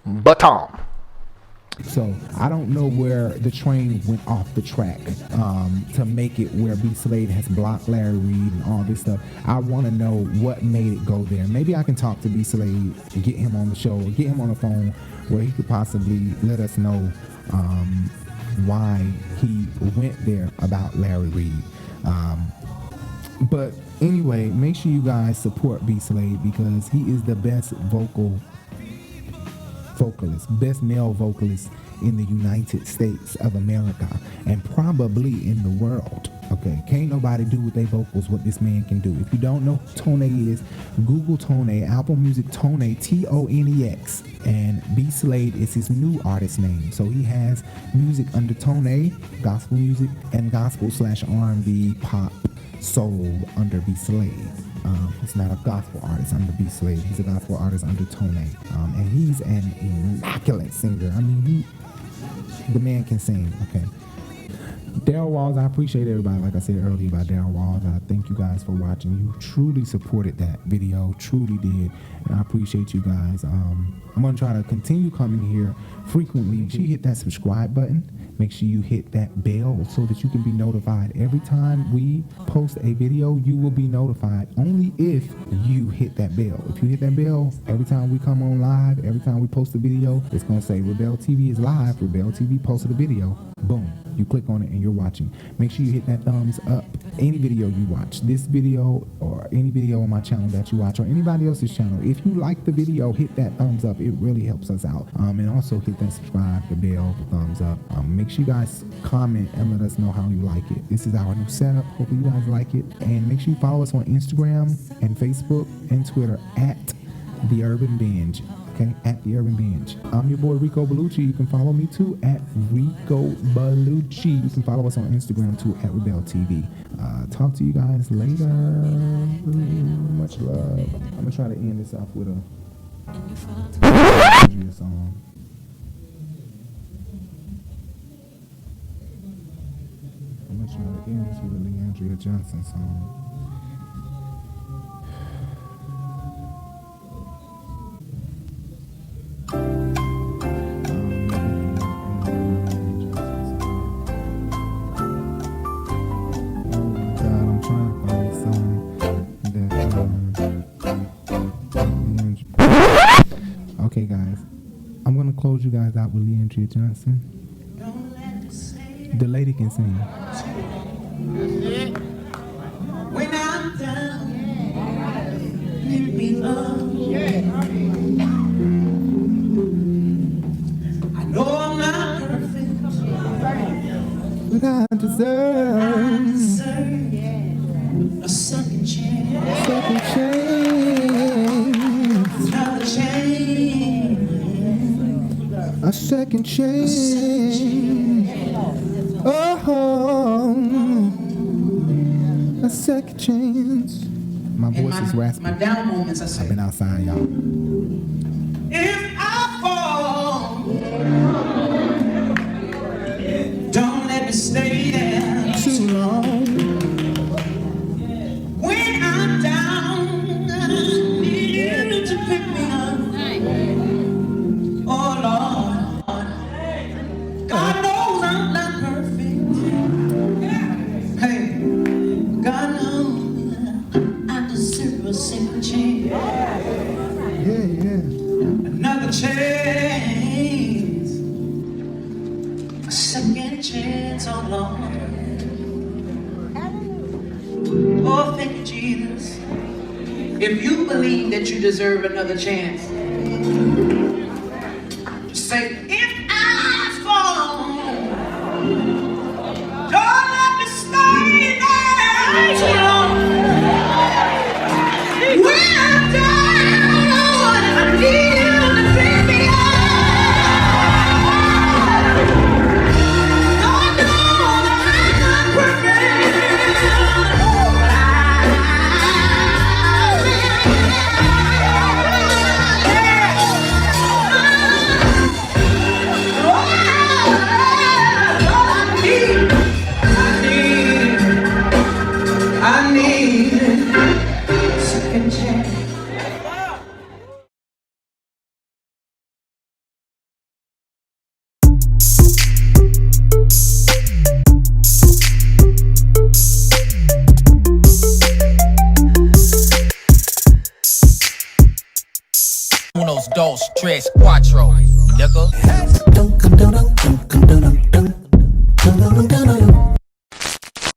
Baton. So I don't know where the train went off the track to make it where B.Slade has blocked Larry Reid and all this stuff. I want to know what made it go there. Maybe I can talk to B.Slade and get him on the show, or get him on the phone where he could possibly let us know why he went there about Larry Reid. But anyway, make sure you guys support B.Slade because he is the best best male vocalist in the United States of America and probably in the world. Okay, can't nobody do with their vocals what this man can do. If you don't know who Tone is, Google Tone, Apple Music Tone, Tonex, and B.Slade is his new artist name. So he has music under Tone, gospel music, and gospel/R&B, pop, soul under B.Slade. He's not a gospel artist under B.Slade. He's a gospel artist under Tone. And he's an immaculate singer. I mean, the man can sing, okay? Daryl Walls, I appreciate everybody. Like I said earlier about Daryl Walls, I thank you guys for watching. You truly supported that video, truly did, and I appreciate you guys. I'm gonna try to continue coming here frequently. Make sure you hit that subscribe button. Make sure you hit that bell so that you can be notified every time we post a video. You will be notified only if you hit that bell. If you hit that bell, every time we come on live, every time we post a video, it's gonna say RiBelTV is live. RiBelTV posted a video. Boom. You click on it and you're watching. Make sure you hit that thumbs up. Any video you watch, this video or any video on my channel that you watch or anybody else's channel, if you like the video, hit that thumbs up. It really helps us out. And also hit that subscribe, the bell, the thumbs up. Make sure you guys comment and let us know how you like it. This is our new setup. Hopefully you guys like it. And make sure you follow us on Instagram and Facebook and Twitter at The Urban Binge. Okay, at The Urban Binge. I'm your boy Rico Bellucci. You can follow me too at Rico Bellucci. You can follow us on Instagram too at RiBelTV. Talk to you guys later. Much love. I'm gonna try to end this off with a song. I'm gonna try to end this with a Leandria Johnson song. Okay, guys, I'm gonna close you guys out with Leandria Johnson. The lady can sing. When I'm down, pick me up. I know I'm not perfect, but I deserve a second chance. Second chance. Another chance. A second chance. Oh, a second chance. My voice is raspy. My down moments, I say. I've been outside, y'all. If I fall, don't let me stay there too long. When I'm down, I need you to pick me up. Oh Lord, God knows I'm not perfect. Hey, God knows I deserve a second chance. Yeah. Another chance. A second chance, oh Lord. Oh, thank you, Jesus. If you believe that you deserve another chance, say, if I fall, don't let me stay there too long. When I'm down, I need you to pick me up. Lord knows I'm not perfect, but I need a second chance. Unos, dos, tres, cuatro, nigga.